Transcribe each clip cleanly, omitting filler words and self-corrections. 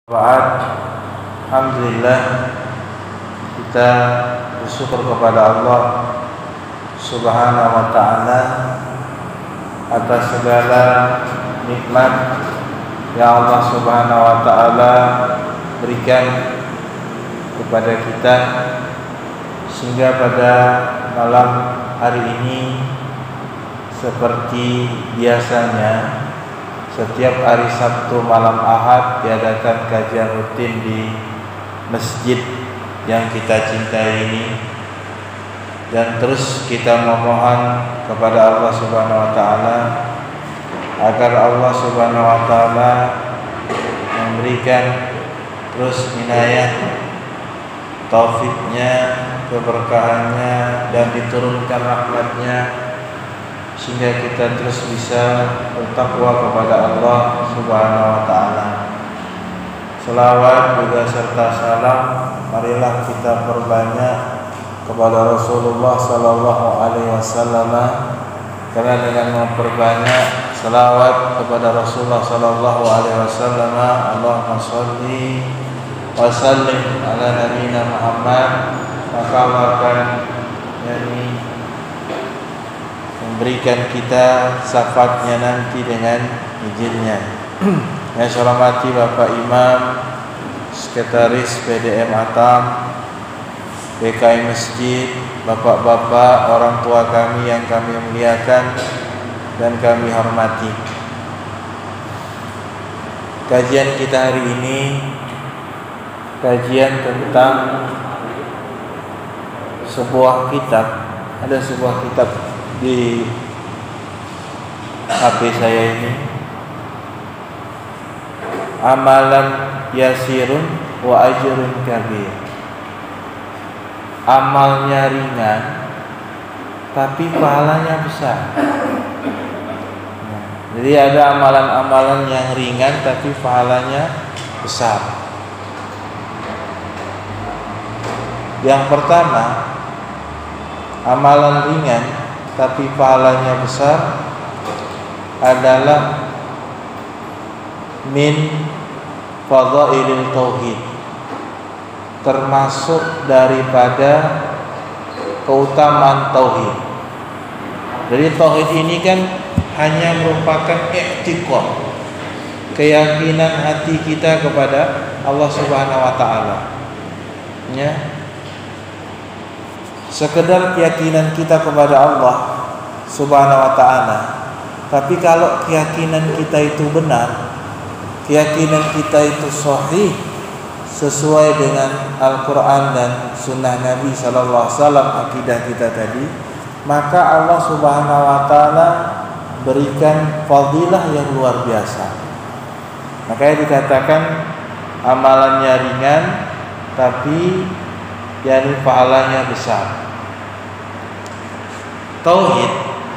Ba'ad, alhamdulillah kita bersyukur kepada Allah Subhanahu wa ta'ala atas segala nikmat yang Allah Subhanahu wa ta'ala berikan kepada kita, sehingga pada malam hari ini seperti biasanya setiap hari Sabtu malam Ahad diadakan kajian rutin di masjid yang kita cintai ini, dan terus kita memohon kepada Allah Subhanahu wa ta'ala agar Allah Subhanahu wa ta'ala memberikan terus inayah, taufiknya, keberkahannya, dan diturunkan rahmatnya, sehingga kita terus bisa bertakwa kepada Allah Subhanahu wa ta'ala. Selawat juga serta salam marilah kita perbanyak kepada Rasulullah sallallahu alaihi wasallam, karena dengan memperbanyak selawat kepada Rasulullah sallallahu alaihi wasallam, Allahumma shalli wa sallim ala nabiyina Muhammad, maka Allah akan memberikan kita syafaatnya nanti dengan izinnya. Yang saya hormati Bapak Imam, Sekretaris PDM Atam, PKI Masjid, Bapak-bapak, orang tua kami yang kami muliakan dan kami hormati. Kajian kita hari ini kajian tentang sebuah kitab. Ada sebuah kitab di HP saya ini, Amalan Yasirun wa Ajrun Kabir. Amalnya ringan tapi pahalanya besar. Jadi ada amalan-amalan yang ringan tapi pahalanya besar. Yang pertama, amalan ringan tapi pahalanya besar adalah min fadhailil tauhid, termasuk daripada keutamaan tauhid. Jadi tauhid ini kan hanya merupakan i'tiqad, keyakinan hati kita kepada Allah Subhanahu wa ta'ala, ya, sekedar keyakinan kita kepada Allah Subhanahu wa ta'ala. Tapi kalau keyakinan kita itu benar, keyakinan kita itu sahih, sesuai dengan Al-Quran dan Sunnah Nabi Sallallahu Alaihi Wasallam, akidah kita tadi, maka Allah Subhanahu wa ta'ala berikan fadilah yang luar biasa. Makanya dikatakan amalannya ringan tapi pahalanya besar. Tauhid,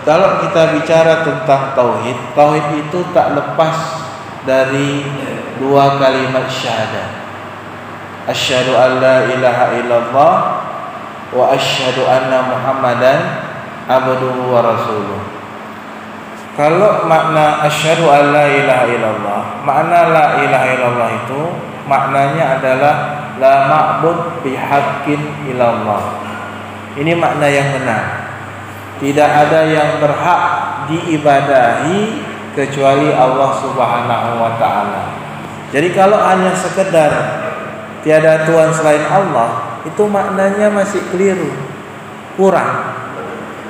kalau kita bicara tentang tauhid, tauhid itu tak lepas dari dua kalimat syahadat. Asyhadu an la ilaha illallah wa asyhadu anna Muhammadan abduhu wa rasuluh. Kalau makna asyhadu an la ilaha illallah, makna la ilaha illallah itu maknanya adalah la ma'bud bihaqqin illallah. Ini makna yang benar. Tidak ada yang berhak diibadahi kecuali Allah Subhanahu wa ta'ala. Jadi kalau hanya sekedar tiada Tuhan selain Allah, itu maknanya masih keliru, kurang.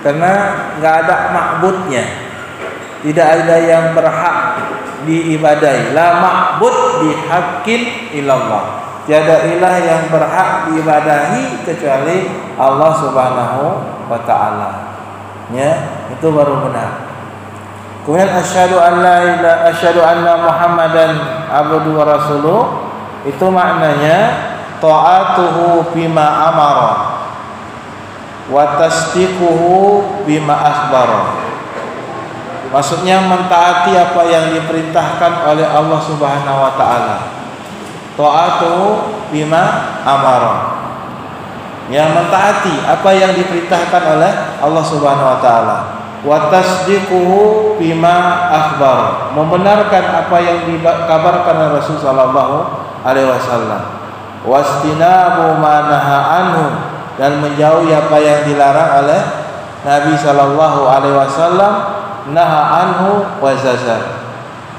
Karena enggak ada ma'budnya. Tidak ada yang berhak diibadahi. La ma'bud bihaqqin illallah. Tiada ilah yang berhak diibadahi kecuali Allah Subhanahu wa ta'ala. Ya, itu baru benar. Kemudian asyhadu anna Muhammadan abduhu wa rasuluh, itu maknanya ta'atuhu bima amara wa tasdiquhu bima akhbara. Maksudnya mentaati apa yang diperintahkan oleh Allah Subhanahu wa ta'ala. Ta'atuhu bima amara, yang mentaati apa yang diperintahkan oleh Allah Subhanahu wa ta'ala. Wa tasdiquhu bima akhbar, membenarkan apa yang dikabarkan oleh Rasul sallallahu alaihi wasallam. Wastinabu ma naha anhu, dan menjauhi apa yang dilarang oleh Nabi sallallahu alaihi wasallam. Naha anhu wa zajar,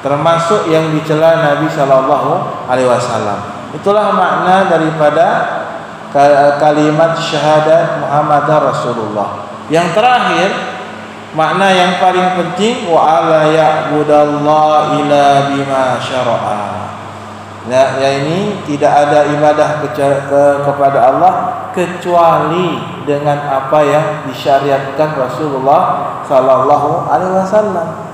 termasuk yang dicela Nabi sallallahu alaihi wasallam. Itulah makna daripada kalimat syahadat Muhammadar Rasulullah. Yang terakhir, makna yang paling penting, wa ala ya'budallaha illa bima syara'a. Nah, ini tidak ada ibadah kepada Allah kecuali dengan apa yang disyariatkan Rasulullah sallallahu alaihi wasallam.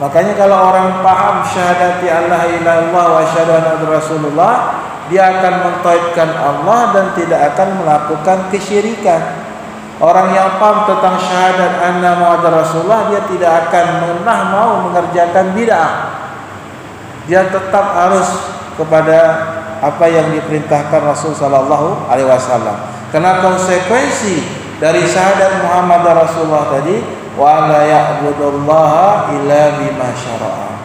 Makanya kalau orang paham syahadati Allah ilallah wa asyhadu anna Rasulullah, dia akan mentauhidkan Allah dan tidak akan melakukan kesyirikan. Orang yang paham tentang syahadat anna Muhammadar Rasulullah, dia tidak akan pernah mau mengerjakan bid'ah. Dia tetap harus kepada apa yang diperintahkan Rasul sallallahu alaihi wasallam. Karena konsekuensi dari syahadat Muhammadar Rasulullah tadi, wa la ya'budullaha illa bima syara'a.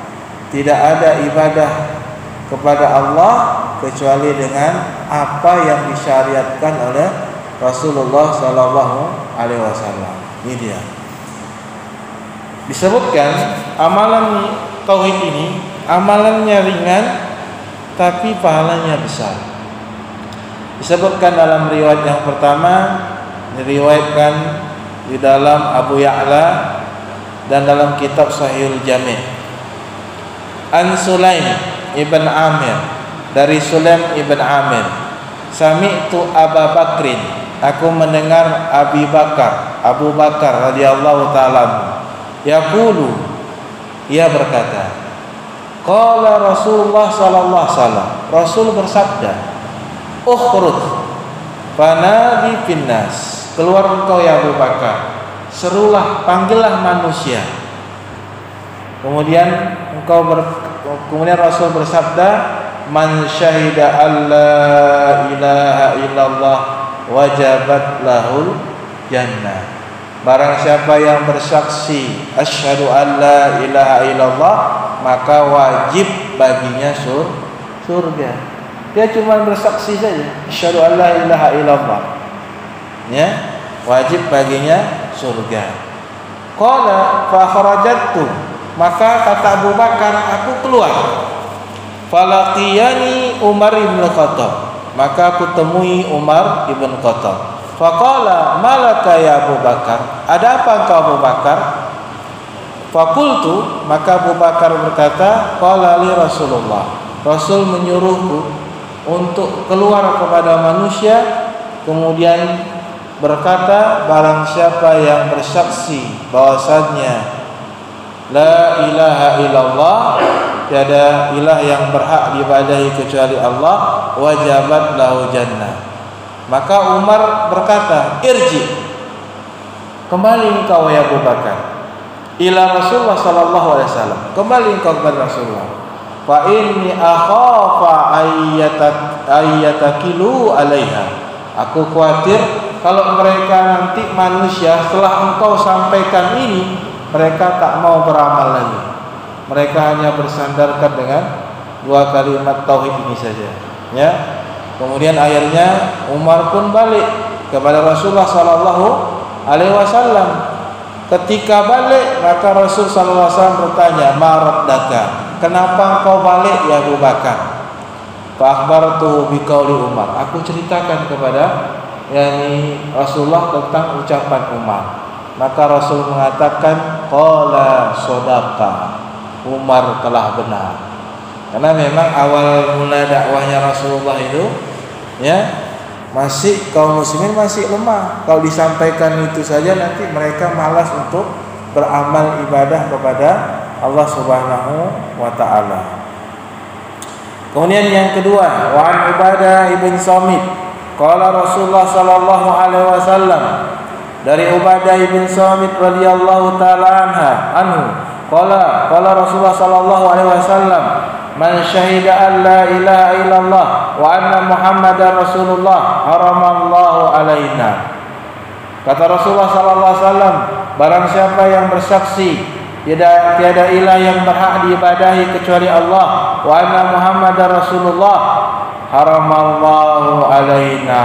Tidak ada ibadah kepada Allah kecuali dengan apa yang disyariatkan oleh Rasulullah sallallahu alaihi wasallam. Ini dia. Disebutkan amalan tauhid ini amalannya ringan tapi pahalanya besar. Disebutkan dalam riwayat yang pertama, diriwayatkan di dalam Abu Ya'la dan dalam kitab Sahihul Jami'. An Sulaim ibn Amir, dari Sulaim ibn Amir, sami'tu Abu Bakrin, aku mendengar Abu Bakar radhiyallahu ta'ala, yaqulu, ia berkata, qala Rasulullah sallallahu alaihi wasallam, Rasul bersabda, ukhruj fanadi finnas, keluar engkau ya Abu Bakar, serulah, panggillah manusia. Kemudian Rasul bersabda, man syahida alla ilaha illallah wajabat lahul jannah. Barang siapa yang bersaksi asyhadu alla ilaha illallah, maka wajib baginya surga. Dia cuma bersaksi saja asyhadu alla ilaha illallah, ya, wajib baginya surga. Qala fa kharajtu, maka kata Abu Bakar, aku keluar. Falaqiyani Umar ibn Khattab, maka aku temui Umar ibn Khattab. Faqala malaka ya Abu Bakar, ada apa engkau Abu Bakar? Fakultu, maka Abu Bakar berkata, qala li Rasulullah, Rasul menyuruhku untuk keluar kepada manusia, kemudian berkata, barang siapa yang bersaksi bahwasannya la ilaha illallah, tiada ilah yang berhak diibadahi kecuali Allah, wajabat lahu jannah. Maka Umar berkata, irji, kembali engkau ya Abu Bakar, ila Rasulullah sallallahu alaihi wasallam, kembali engkau kepada Rasulullah. Fa inni akhafa ayyatakilu alaiha, aku khawatir kalau mereka nanti manusia setelah engkau sampaikan ini, mereka tak mau beramal lagi. Mereka hanya bersandarkan dengan dua kalimat tauhid ini saja, ya. Kemudian akhirnya Umar pun balik kepada Rasulullah sallallahu alaihi wasallam. Ketika balik, maka Rasul sallallahu alaihi wasallam bertanya, "Ma raddaka? Kenapa engkau balik ya Abu Bakar?" Fa akhbartu bi qauli Umar. Aku ceritakan kepada Rasulullah tentang ucapan Umar. Maka Rasul mengatakan, qala sadaqa, Umar telah benar. Karena memang awal mula dakwahnya Rasulullah itu, ya, masih kaum muslimin masih lemah. Kalau disampaikan itu saja, nanti mereka malas untuk beramal ibadah kepada Allah Subhanahu wa taala. Kemudian yang kedua, wa an Ubadah ibn Samit, qala Rasulullah sallallahu alaihi wasallam, dari Ubadah ibn Samit radhiyallahu taala anhu, qala Rasulullah sallallahu alaihi wasallam, man syahida an la ilaha illallah wa anna Muhammadar Rasulullah haramallahu alaina. Kata Rasulullah sallallahu alaihi wasallam, barang siapa yang bersaksi tiada ilah yang berhak diibadahi kecuali Allah, wa anna Muhammadar Rasulullah, haramallahu alaina,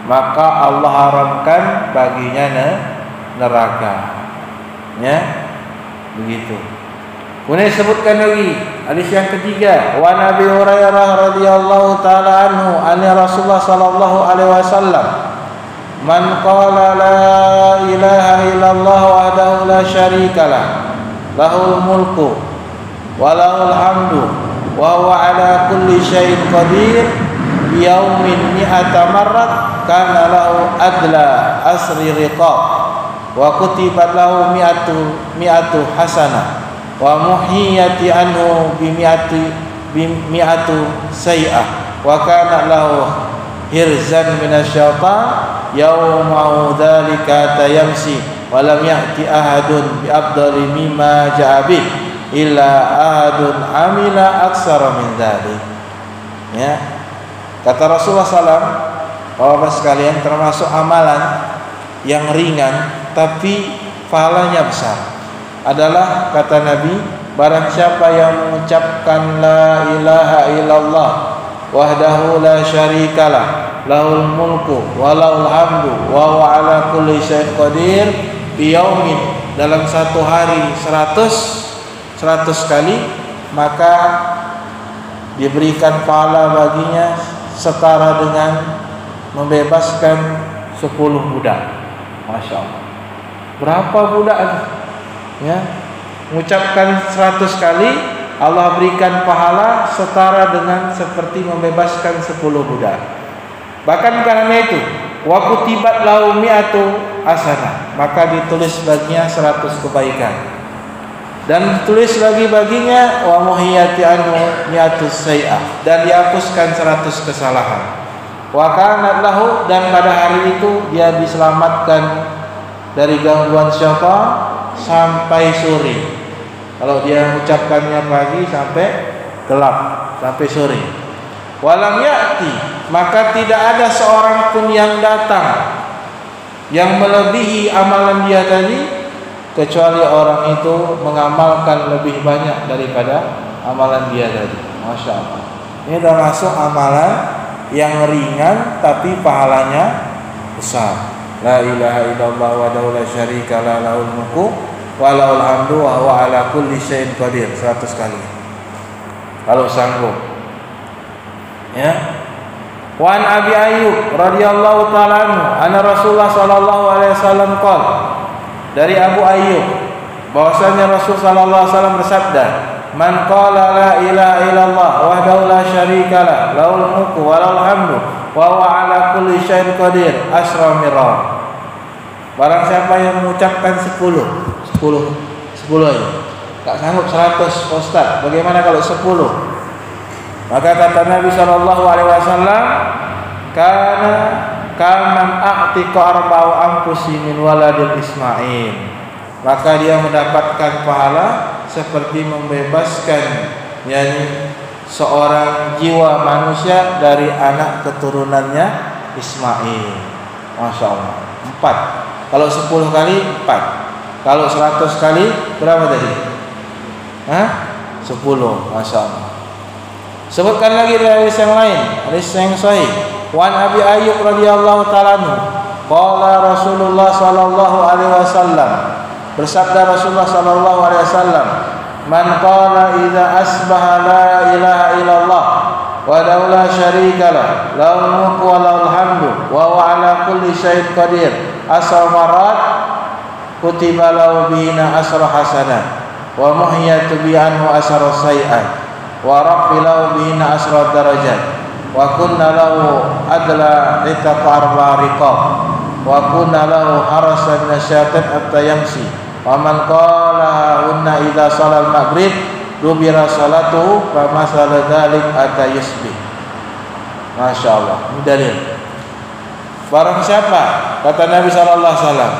maka Allah haramkan baginya neraka. Ya, begitu. Kemudian disebutkan lagi hadis yang ketiga, wa Nabi Hurairah radhiyallahu taala anhu anna Rasulullah sallallahu alaihi wasallam, man qala la ilaha illallah wahdahu la syarikalah, lahul mulku wa lahul hamdu wa huwa ala kulli syai'in qadir, bi yaumin mi'ata marrat kana lahu adla asri riqab wa kutibat lahu mi'atu hasanah wa muhiyati anhu mi'atu say'ah wa kana lahu hirzan minasyaitan yaumahu dzalika tayamsi wa lam ya'ti ahadun bi afdali mimma ja'a bih illa ahadun amila aksara min dzalik. Ya, kata Rasulullah SAW, Bapak sekalian, termasuk amalan yang ringan tapi pahalanya besar adalah, kata Nabi, barang siapa yang mengucapkan la ilaha illallah wahdahu la syarikalah, lahul mulku wa lahul hamdu wa huwa ala kulli syai'in qadir, biyaumin, dalam satu hari 100 kali, maka diberikan pahala baginya setara dengan membebaskan 10 budak. Masya Allah. Berapa budak? Ya, mengucapkan 100 kali, Allah berikan pahala setara dengan seperti membebaskan 10 budak. Bahkan karena itu, wa kutibat lahu mi'atu hasanah, maka ditulis baginya 100 kebaikan. Dan ditulis lagi baginya wa muhiyati anhu mi'atu say'ah, dan dihapuskan 100 kesalahan. Wa kanat lahu, dan pada hari itu dia diselamatkan dari gangguan syaitan sampai sore. Kalau dia mengucapkannya pagi sampai gelap, sampai sore. Walam ya'ti, maka tidak ada seorang pun yang datang yang melebihi amalan dia tadi, kecuali orang itu mengamalkan lebih banyak daripada amalan dia tadi. Masya Allah. Ini termasuk amalan yang ringan tapi pahalanya besar. La ilaha illallah wahdahu la syarikalah, lahul mulku wa lahul hamdu wa huwa ala kulli syai'in qadir, 100 kali kalau sanggup. Ya. Wa an Abi Ayyub radhiyallahu ta'ala anhu anna Rasulullah sallallahu alaihi wasallam qala, dari Abu Ayyub bahwasanya Rasul sallallahu alaihi wasallam bersabda, man qala la ilaha illallah wahdahu la syarikalah, lahul mulku wa lahul hamdu wa huwa ala kulli syai'in qadir, asra mirra. Barang siapa yang mengucapkan 10 aja, tak sanggup 100 Ustaz, bagaimana kalau 10? Maka kata Nabi SAW, kana kaman a'tiqa arba'u anfusi min waladil Ismail, maka dia mendapatkan pahala seperti membebaskan, yakni seorang jiwa manusia dari anak keturunannya Ismail. Masya Allah. 4. Kalau 10 kali 4. Kalau 100 kali berapa tadi? 10. Masya Allah. Sebutkan lagi dari hadis yang lain, hadis yang sahih. Wan Abi Ayyub radhiyallahu ta'ala anhu, qala Rasulullah sallallahu alaihi wasallam, bersabda Rasulullah sallallahu alaihi wasallam, man qala idza asbaha la ilaha illallah wa la syarikalah, lahul mulku wa lahul hamdu wa huwa ala kulli syai'in qadir, asra marat, kutiba lahu bihina asra hasanah wa muhiyatu bi anhu asra sayyi'ah wa rafilahu bihina asra darajat wa kunna lahu adla itaqa arba riqab wa kunna lahu harasan nasyatan hatta yamsi wa man qala hunna idza shalal maghrib dubira salatuhu fa masala dzalik hatta yusbih. Masya Allah. Ini dalil. Barang siapa, kata Nabi sallallahu alaihi wasallam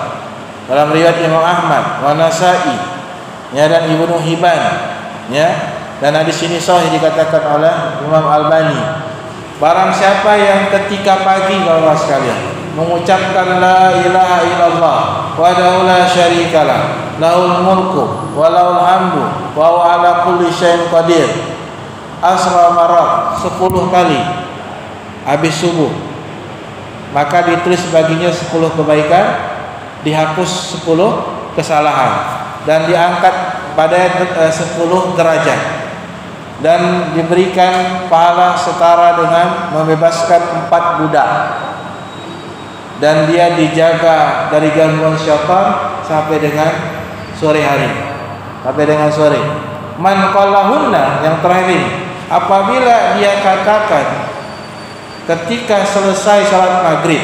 dalam riwayat Imam Ahmad wa Nasa'i, ya, dan Ibnu Hibban, ya, dan hadis ini sahih dikatakan oleh Imam Albani. Barang siapa yang ketika pagi, Bapak sekalian, mengucapkan la ilaha illallah wahdahu la syarikalah, lahul mulku wa lahul hamdu wa huwa ala kulli syai'in qadir. Asra marat, 10 kali habis subuh. Maka ditulis baginya 10 kebaikan, dihapus 10 kesalahan, dan diangkat pada 10 derajat, dan diberikan pahala setara dengan membebaskan 4 budak. Dan dia dijaga dari gangguan syaitan sampai dengan sore hari, sampai dengan sore. Man qalahunna, yang terakhir ini, apabila dia katakan ketika selesai salat maghrib,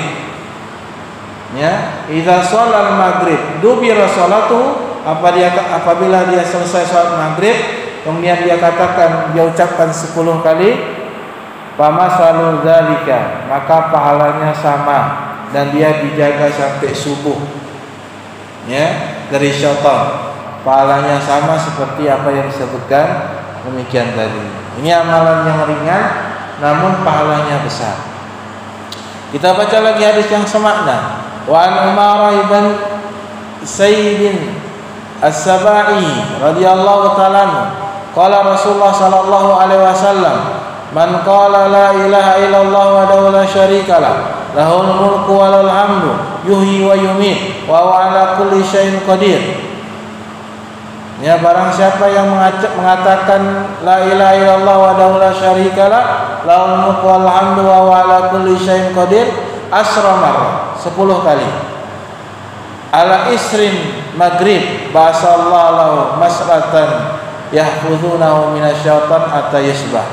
ya, idza sholal maghrib dubira sholatuhu, apabila dia selesai salat maghrib kemudian dia katakan, dia ucapkan 10 kali, famasalu dzalika, maka pahalanya sama, dan dia dijaga sampai subuh, ya, dari syaitan. Pahalanya sama seperti apa yang disebutkan demikian tadi. Ini amalan yang ringan namun pahalanya besar. Kita baca lagi hadis yang semakna. Wa an Umar ibn Sayyidin As-Sabai radhiyallahu ta'ala, qala Rasulullah sallallahu alaihi wasallam, man qala la ilaha illallah wahdahu la syarikalah, lahul mulku wa lahul hamdu, yuhyi wa yumiit, wa huwa ala kulli syai'in qadir. Ya, barang siapa yang mengatakan la ilaha illallah wahdahu la syarikalah, lahul mulku wa lahul hamdu, wa huwa ala kulli syai'in qadir, asra marrat, 10 kali. Ala isrin maghrib ba'asallahu lahu masratan yahfuzunahu minasyaitan hatta yusbah.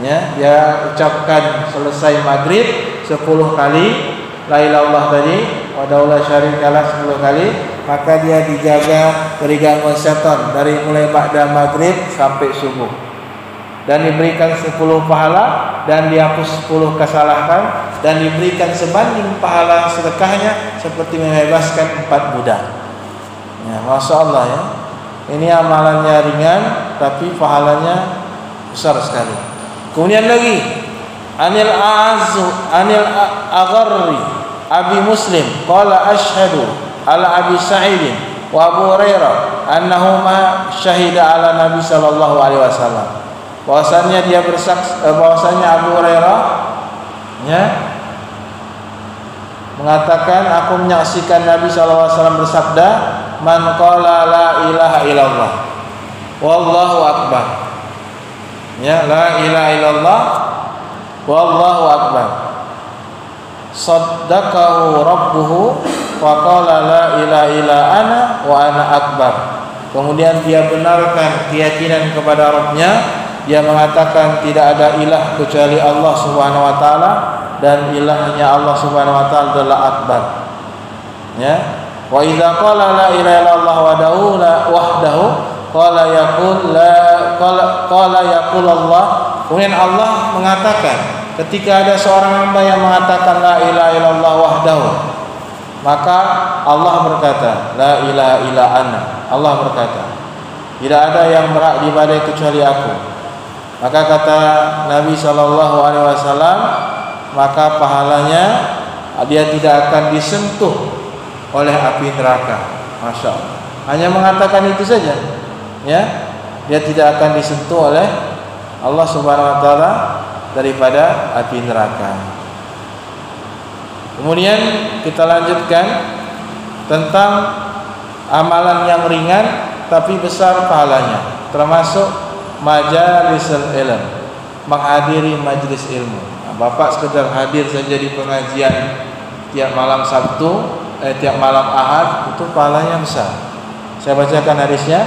Ya, dia ucapkan selesai maghrib 10 kali la ilaha illallah tadi, wahdahu la syarikalah 10 kali, maka dia dijaga dari gangguan setan dari mulai ba'da maghrib sampai subuh, dan diberikan 10 pahala, dan dihapus 10 kesalahan, dan diberikan sebanding pahala sedekahnya seperti membebaskan 4 budak. Ya, Masya Allah, ya. Ini amalannya ringan tapi pahalanya besar sekali. Kemudian lagi, Anil Agharri Abi Muslim qala asyhadu ala Abi Sa'id wa Abu Hurairah annahuma syahida ala Nabi sallallahu alaihi wasallam. Bahwasanya dia bersaksi, bahwasanya Abu Hurairah, ya, mengatakan, aku menyaksikan Nabi sallallahu alaihi wasallam bersabda, man qala la ilaha illallah wallahu akbar. Ya, la ilaha illallah wallahu akbar. Saddaqahu rabbuhu wa qala la ilaha illa ana wa ana akbar. Kemudian dia benarkan keyakinan kepada Rabb-Nya, dia mengatakan tidak ada ilah kecuali Allah Subhanahu wa taala, dan ilahnya Allah Subhanahu wa taala adalah akbar. Ya. Wa idza qala la ilaha illallah wahdahu qala yaqul Allah. Kemudian Allah mengatakan, ketika ada seorang hamba yang mengatakan la ilaha illallah wahdahu, maka Allah berkata, la ilaha illa ana. Allah berkata, tidak ada yang berhak diibadahi kecuali aku. Maka kata Nabi sallallahu alaihi wasallam, maka pahalanya dia tidak akan disentuh oleh api neraka. Masya Allah. Hanya mengatakan itu saja, ya, dia tidak akan disentuh oleh Allah Subhanahu wa taala daripada api neraka. Kemudian kita lanjutkan tentang amalan yang ringan tapi besar pahalanya, termasuk majalisul ilm, menghadiri majlis ilmu. Nah, Bapak sekedar hadir saja di pengajian tiap malam Sabtu, tiap malam Ahad, itu pahalanya besar. Saya bacakan hadisnya.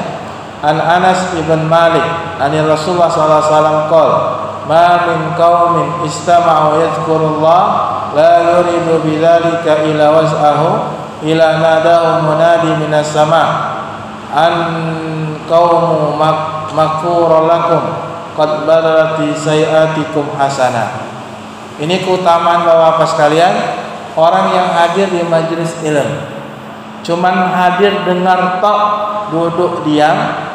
An Anas ibn Malik anil Rasulullah sallallahu alaihi wasallam qol, ma min qaumin istama'u yadhkurullah la yuridu bidzalika ila was'ahu ila nadahu munadi minas sama' an qaumu maghfurun lakum qad badarati sayiatikum hasanah. Ini keutamaan Bapak-bapak sekalian, orang yang hadir di majelis ilmu, cuman hadir dengar tok, duduk diam,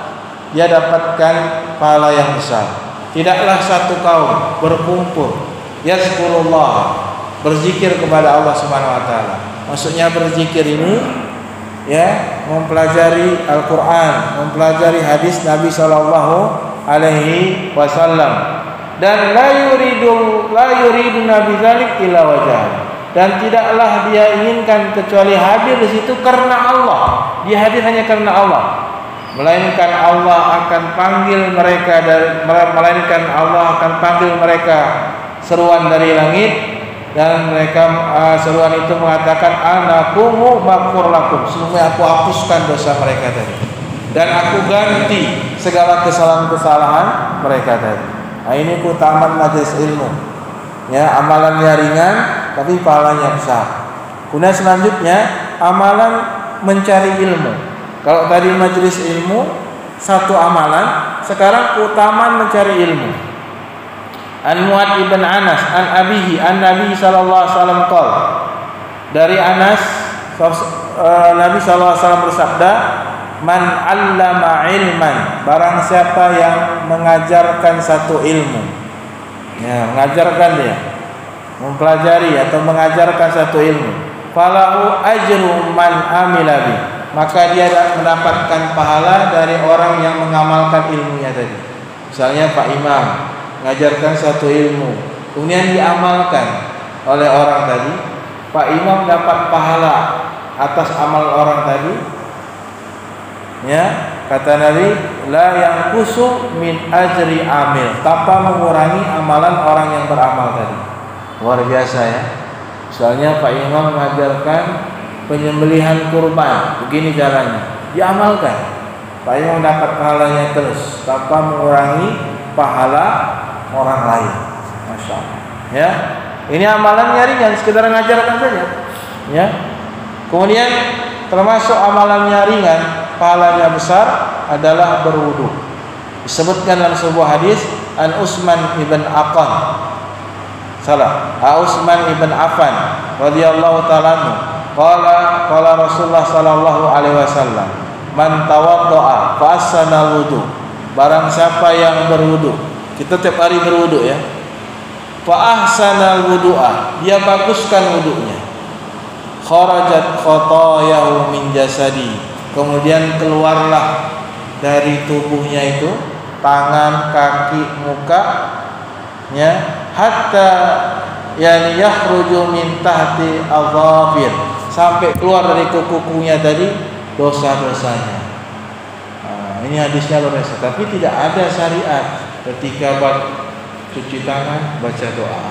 dia dapatkan pahala yang besar. Tidaklah satu kaum berkumpul yazkurullah, berzikir kepada Allah Subhanahu wa taala. Maksudnya berzikir ini ya, mempelajari Al-Qur'an, mempelajari hadis Nabi sallallahu alaihi wasallam, dan la yuridu nabi dzalik illa wajah, dan tidaklah dia inginkan kecuali hadir di situ karena Allah. Dia hadir hanya karena Allah, melainkan Allah akan panggil mereka seruan dari langit, dan mereka seruan itu mengatakan anakumu maghfur lakum, sesungguhnya aku hapuskan dosa mereka tadi dan aku ganti segala kesalahan-kesalahan mereka tadi. Nah, ini keutamaan majelis ilmu. Ya, amalannya ringan tapi pahalanya besar. Kemudian selanjutnya amalan mencari ilmu. Kalau tadi majelis ilmu satu amalan, sekarang keutamaan mencari ilmu. An Mu'ad ibn Anas an abihi an Nabi sallallahu alaihi wasallam qala, dari Anas Nabi sallallahu alaihi wasallam bersabda, man 'allama ilman, barang siapa yang mengajarkan satu ilmu, ya, mengajarkan dia, mempelajari atau mengajarkan satu ilmu, falahu ajru man amila bi, maka dia mendapatkan pahala dari orang yang mengamalkan ilmunya tadi. Misalnya Pak Imam mengajarkan satu ilmu, kemudian diamalkan oleh orang tadi, Pak Imam dapat pahala atas amal orang tadi. Ya, kata Nabi, la yanqusu min ajri amil, tanpa mengurangi amalan orang yang beramal tadi. Luar biasa ya. Misalnya Pak Imam mengajarkan penyembelihan kurban, begini caranya, diamalkan, Pak Imam dapat pahalanya terus tanpa mengurangi pahala orang lain. Masya Allah. Ya, ini amalannya ringan, sekedar mengajarkan saja. Ya. Kemudian termasuk amalannya ringan, pahalanya besar adalah berwudu. Disebutkan dalam sebuah hadis, an Utsman ibn Affan, Utsman ibn Affan radhiyallahu ta'ala, qala Rasulullah sallallahu alaihi wasallam, man tawaddoa fa ahsana wudu, barang siapa yang berwudu, kita tiap hari berwudu ya, fa ahsana wudu'a, dia baguskan wudunya, kharajat khotoyahu min jasadi, kemudian keluarlah dari tubuhnya itu, tangan, kaki, muka, ya, hatta yani yakhruju min tahti adhafir, sampai keluar dari kuku-kukunya tadi dosa-dosanya. Nah, ini hadisnya luar biasa, tapi tidak ada syariat ketika cuci tangan baca doa,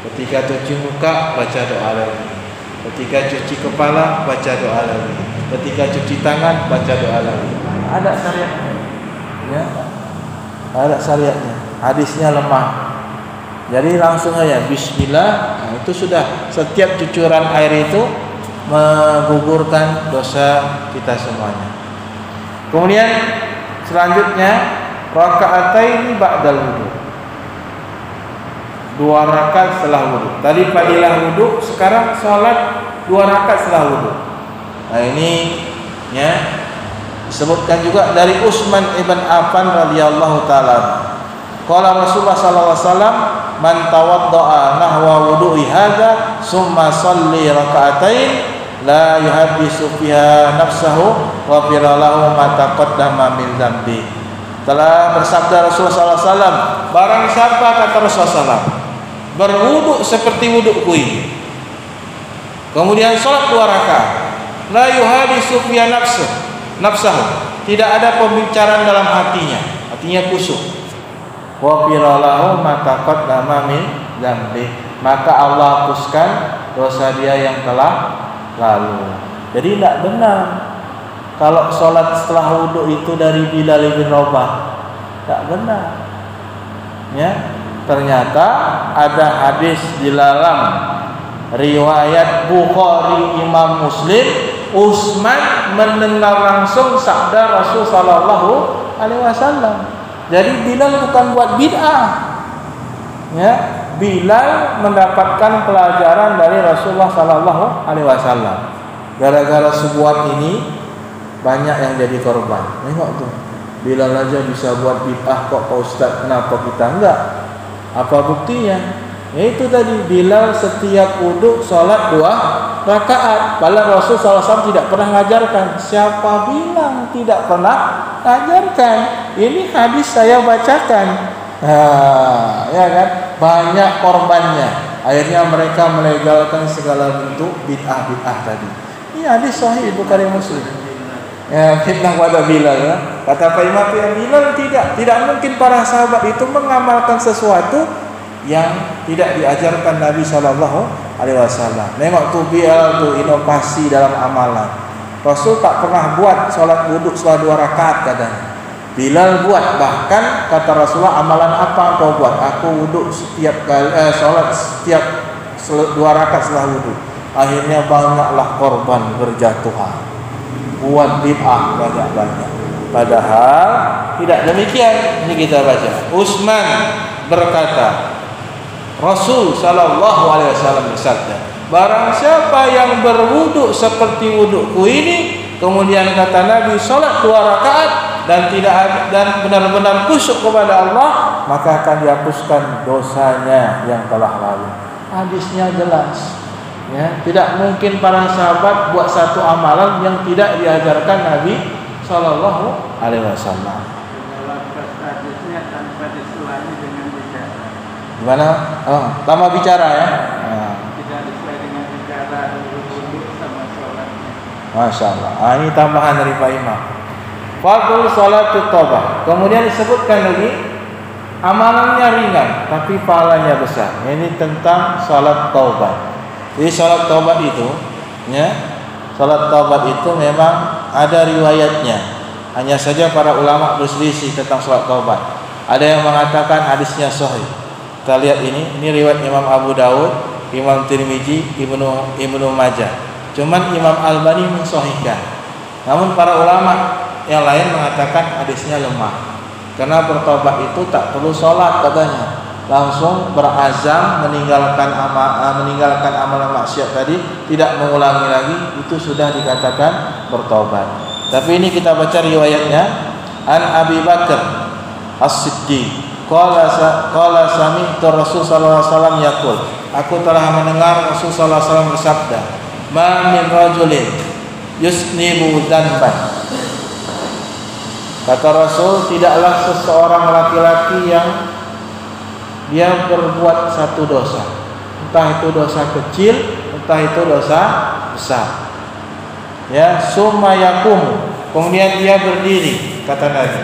ketika cuci muka baca doa lagi, ketika cuci kepala baca doa lagi, ketika cuci tangan baca doa lagi. Ada syariatnya, ya, ada syariatnya. Hadisnya lemah. Jadi langsung aja bismillah. Nah, itu sudah, setiap cucuran air itu menggugurkan dosa kita semuanya. Kemudian selanjutnya raka'ataini ba'dal wudu, 2 rakaat setelah wudu. Tadi fadilah wudu, sekarang salat 2 rakaat setelah wudu. Nah, ini ya disebutkan juga dari Utsman ibn Affan radhiyallahu taala. Qala Rasulullah sallallahu alaihi wasallam, man tawaddaa nahwa wudu'i hadza summa shalli raka'atain la yuhaddisu fiha nafsahu wa firalahu ma taqaddama min dzambi. Telah bersabda Rasulullah sallallahu alaihi wasallam, barang siapa, kata Rasulullah sallallahu, berwudu seperti wuduku ini, kemudian salat 2 rakaat, la yuhaddisu fiha nafsahu, tidak ada pembicaraan dalam hatinya khusyuk, wa firalahu ma taqaddama min dzambi, maka Allah hapuskan dosa dia yang telah lalu. Jadi tidak benar kalau sholat setelah wudu itu dari Bilal bin Rabah, tidak benar. Ya, ternyata ada hadis di dalam riwayat Bukhari, Imam Muslim, Utsman mendengar langsung sabda Rasul sallallahu alaihi wasallam. Jadi Bilal bukan buat bid'ah. Ya, Bilal mendapatkan pelajaran dari Rasulullah sallallahu alaihi wasallam. Gara-gara sebuah ini banyak yang jadi korban. Tengok tuh, Bilal aja bisa buat bid'ah kok Pak Ustaz, kenapa kita enggak? Apa buktinya? Yaitu tadi Bilal setiap wudhu sholat 2 rakaat. Padahal Rasul SAW tidak pernah mengajarkan. Siapa bilang tidak pernah mengajarkan? Ini hadis saya bacakan. Ya kan? Banyak korbannya. Akhirnya mereka melegalkan segala bentuk bid'ah tadi. Ini hadis sahih Bukhari Muslim. Ya, fitnah pada Bilal ya. Kata Pak Imam Bilal tidak mungkin para sahabat itu mengamalkan sesuatu yang tidak diajarkan Nabi SAW. Nengok tuh Bilal tuh inovasi dalam amalan. Rasul tak pernah buat sholat wudhu setelah 2 rakaat katanya. Bilal buat, bahkan kata Rasulullah, amalan apa kau buat? Aku wudhu setiap kali sholat setiap 2 rakaat setelah wudhu. Akhirnya banyaklah korban berjatuhan, buat bid'ah banyak-banyak. Padahal tidak demikian. Ini kita baca. Utsman berkata, Rasul sallallahu alaihi wasallam bersabda, barang siapa yang berwudu seperti wuduku ini, kemudian kata Nabi salat 2 rakaat dan benar-benar khusyuk kepada Allah, maka akan dihapuskan dosanya yang telah lalu. Hadisnya jelas. Ya, tidak mungkin para sahabat buat satu amalan yang tidak diajarkan Nabi sallallahu alaihi wasallam. Gimana? Lama bicara ya. Tidak sesuai dengan bicara sama sholatnya. Masya Allah. Ini tambahan dari Pak Imam. Fadl salatut taubah. Kemudian disebutkan lagi amalannya ringan tapi pahalanya besar. Ini tentang salat taubat. Jadi salat taubat itu, ya, salat taubat itu memang ada riwayatnya. Hanya saja para ulama berselisih tentang salat taubat. Ada yang mengatakan hadisnya sahih. Kita lihat ini riwayat Imam Abu Daud, Imam Tirmizi, Ibnu Majah. Cuman Imam Albani mensahihkan. Namun para ulama yang lain mengatakan hadisnya lemah. Karena bertobat itu tak perlu sholat katanya. Langsung berazam meninggalkan amalan maksiat tadi, tidak mengulangi lagi, itu sudah dikatakan bertobat. Tapi ini kita baca riwayatnya. An Abi Bakar As-Siddiq qala sami'tu Rasul sallallahu alaihi wasallam yaqul, aku telah mendengar Rasul sallallahu alaihi wasallam bersabda, ma min rajulin yusnibu dzanban. Kata Rasul, tidaklah seseorang laki-laki yang dia berbuat satu dosa, entah itu dosa kecil, entah itu dosa besar. Ya, summa yakum, kemudian dia berdiri, kata Nabi.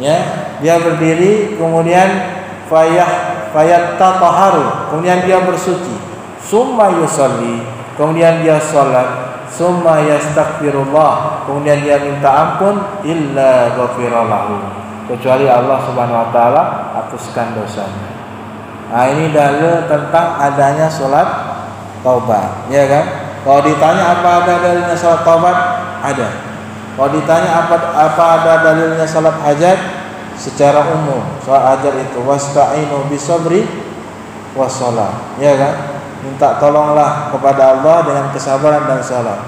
Ya, dia berdiri, kemudian fayattataharu, kemudian dia bersuci. Summa yusalli, kemudian dia salat. Summa yastaghfirullah, kemudian dia minta ampun, illa ghafiralahu, kecuali Allah Subhanahu wa taala hapuskan dosanya. Nah, ini dalil tentang adanya salat taubat, ya kan? Kalau ditanya apa ada dalilnya salat taubat? Ada. Kalau ditanya apa ada dalilnya salat hajat? Secara umum, salat hajat itu wasta'inu bisabri wassalah, ya kan? Minta tolonglah kepada Allah dengan kesabaran dan salat.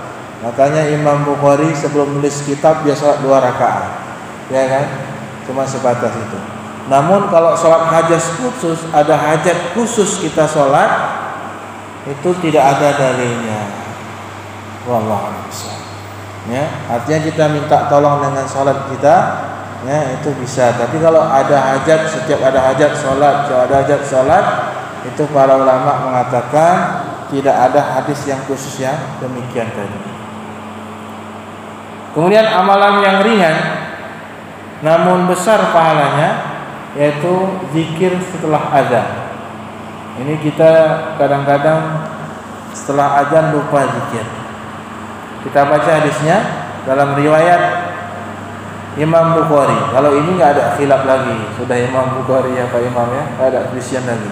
Makanya Imam Bukhari sebelum menulis kitab dia salat 2 rakaat, ya kan? Cuma sebatas itu. Namun kalau sholat hajat khusus, ada hajat khusus kita sholat, itu tidak ada dalilnya. Wallahu a'lam. Ya, artinya kita minta tolong dengan sholat kita, ya itu bisa. Tapi kalau ada hajat, setiap ada hajat sholat, itu para ulama mengatakan tidak ada hadis yang khusus yang demikian tadi. Kemudian amalan yang ringan, namun besar pahalanya, yaitu zikir setelah azan. Ini kita kadang-kadang setelah azan lupa zikir. Kita baca hadisnya dalam riwayat Imam Bukhari. Kalau ini enggak ada khilaf lagi, sudah Imam Bukhari ya Pak Imam ya, enggak ada perselisihan lagi.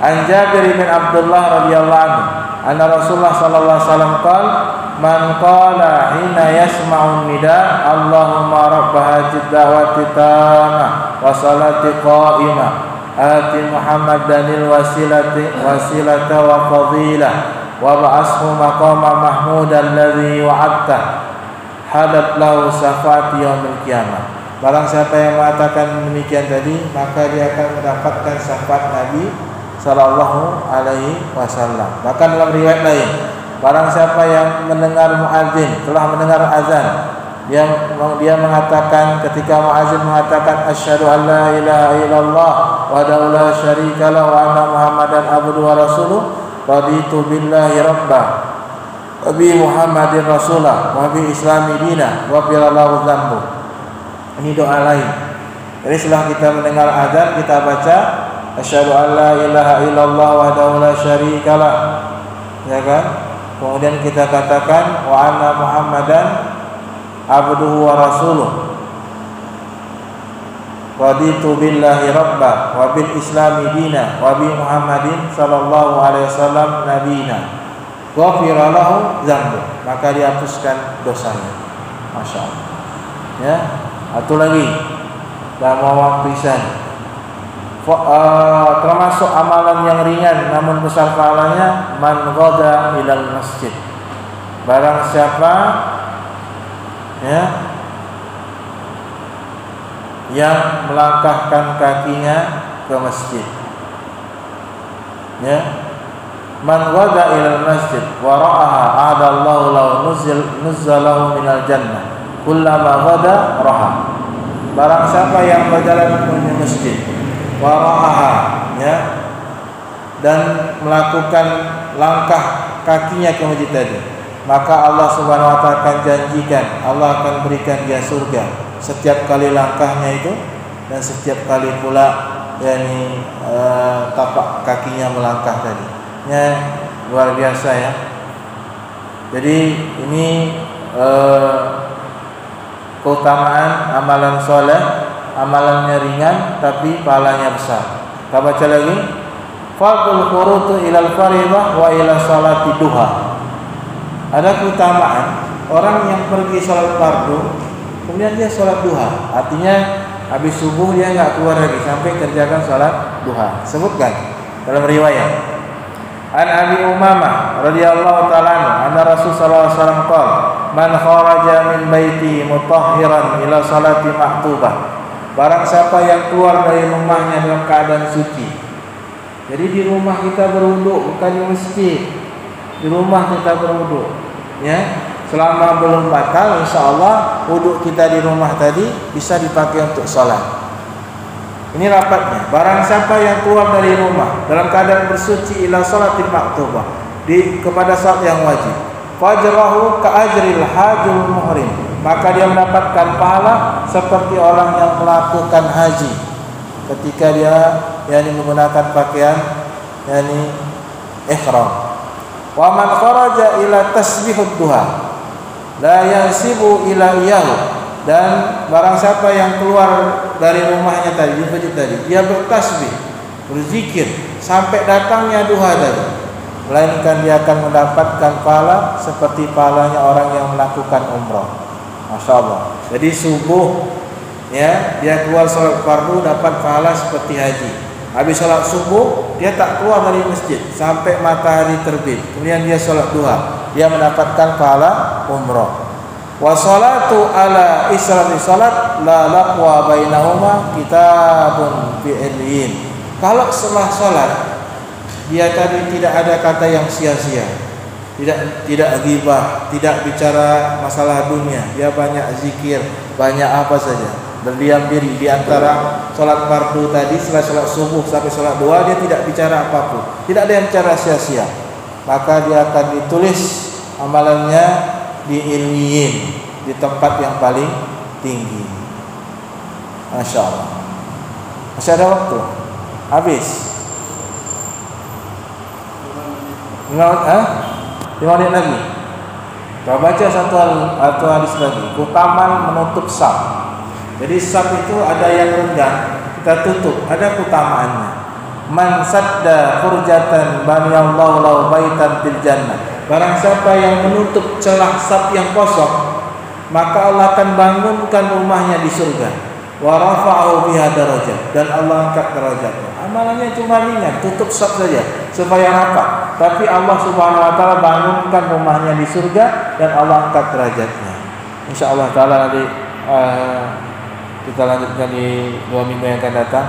An Jabir bin Abdullah radhiyallahu anhu, anna Rasulullah sallallahu alaihi wasallam qala, man qala hina yasma'un nida, Allahumma rabb hadhihi da'wati tamah wa salati qa'imah, ati Muhammadanil wasilata wa fadilah, wa ba'ashu maqama mahmudan alladhi wa'adta, hadat lahu syafaat yaumil qiyamah. Barang siapa yang mengatakan demikian tadi, maka dia akan mendapatkan syafaat Nabi sallallahu alaihi wasallam. Bahkan dalam riwayat lain, barang siapa yang mendengar muadzin, telah mendengar azan, dia mengatakan ketika muadzin mengatakan asyhadu an la ilaha illallah wahdahu la syarikalah wa anna muhammadan abduhu wa rasuluh raditu billahi rabbah wa bi muhammadin rasulah wa bi islami dina wa bilallahu dzambu. Ini doa lain. Jadi setelah kita mendengar azan, kita baca asyhadu an la ilaha illallah wahdahu la syarikalah, ya kan? Kemudian kita katakan wa anna muhammadan abduhu wa rasuluh raditu billahi rabbah wa bil islami dina wa bi muhammadin sallallahu alaihi wasallam nabiyina ghafira lahu dzambu, maka dihapuskan dosanya. Masya Allah. Ya, satu lagi dan mau pisan. Termasuk amalan yang ringan namun besar pahalanya, man ghada ilal masjid. Barang siapa ya yang melangkahkan kakinya ke masjid, ya, man ghada ilal masjid wa ra'aha a'adallahu lahu nuzzalahu minal jannah kullama ghada raha. Barang siapa yang berjalan menuju masjid wa ra'aha, ya, dan melakukan langkah kakinya ke masjid tadi, maka Allah Subhanahu wa taala akan janjikan, Allah akan berikan dia surga setiap kali langkahnya itu dan setiap kali pula yakni tapak kakinya melangkah tadi. Ya, luar biasa ya. Jadi ini keutamaan amalan soleh, amalannya ringan tapi pahalanya besar. Kita baca lagi, fadlul khurutu ilal faridah wa ila salati duha. Ada keutamaan orang yang pergi salat fardu kemudian dia salat duha, artinya habis subuh dia enggak keluar lagi sampai kerjakan salat duha. Sebutkan dalam riwayat An Abi Umamah radhiyallahu ta'ala anna Rasul sallallahu alaihi wasallam qala man kharaja min baiti mutahhiran ila salati maktubah. Barang siapa yang keluar dari rumahnya dalam keadaan suci. Jadi di rumah kita berwudu, bukan di masjid. Di rumah kita berwudu, ya. Selama belum batal, insyaallah wudu kita di rumah tadi bisa dipakai untuk salat. Ini rapatnya. Barang siapa yang keluar dari rumah dalam keadaan bersuci ila salatil maktubah, kepada salat yang wajib, fajrahu ka ajril hajjul muhrim, maka dia mendapatkan pahala seperti orang yang melakukan haji ketika dia menggunakan pakaian ihram. Wa man kharaja ila tasbihud duha la yansibu ila iyahu, dan barang siapa yang keluar dari rumahnya tadi, di masjid tadi, dia bertasbih, berzikir sampai datangnya duha tadi, melainkan dia akan mendapatkan pahala seperti pahalanya orang yang melakukan umrah. Masya Allah. Jadi subuh, ya, dia keluar salat fardu dapat pahala seperti haji. Habis salat subuh dia tak keluar dari masjid sampai matahari terbit, kemudian dia salat duha, dia mendapatkan pahala umrah. Wa salatu ala israri salat la laqwa bainahuma kitabun fi illiyin. Kalau setelah salat dia tadi tidak ada kata yang sia-sia, tidak ghibah, tidak bicara masalah dunia, dia banyak zikir, banyak apa saja, berdiam diri di antara salat fardu tadi, setelah salat subuh sampai salat duha dia tidak bicara apapun, tidak ada yang bicara sia-sia, maka dia akan ditulis amalannya di ilmiyin, di tempat yang paling tinggi. Masya Allah. Masih ada waktu? Habis 5 menit lagi. Kita baca satu hadis lagi. Keutamaan menutup saf. Jadi saf itu ada yang renggang, kita tutup, ada keutamaannya. Man sadda furjatan baniyallahu lahu baitan fil jannah. Barang siapa yang menutup celah saf yang kosong, maka Allah akan bangunkan rumahnya di surga. Wa rafa'ahu biha darajat, dan Allah angkat derajatnya. Amalannya cuma ringan, tutup saf saja supaya rapat, tapi Allah Subhanahu wa taala bangunkan rumahnya di surga dan Allah angkat derajatnya. Insyaallah taala nanti kita lanjutkan di 2 minggu yang akan datang.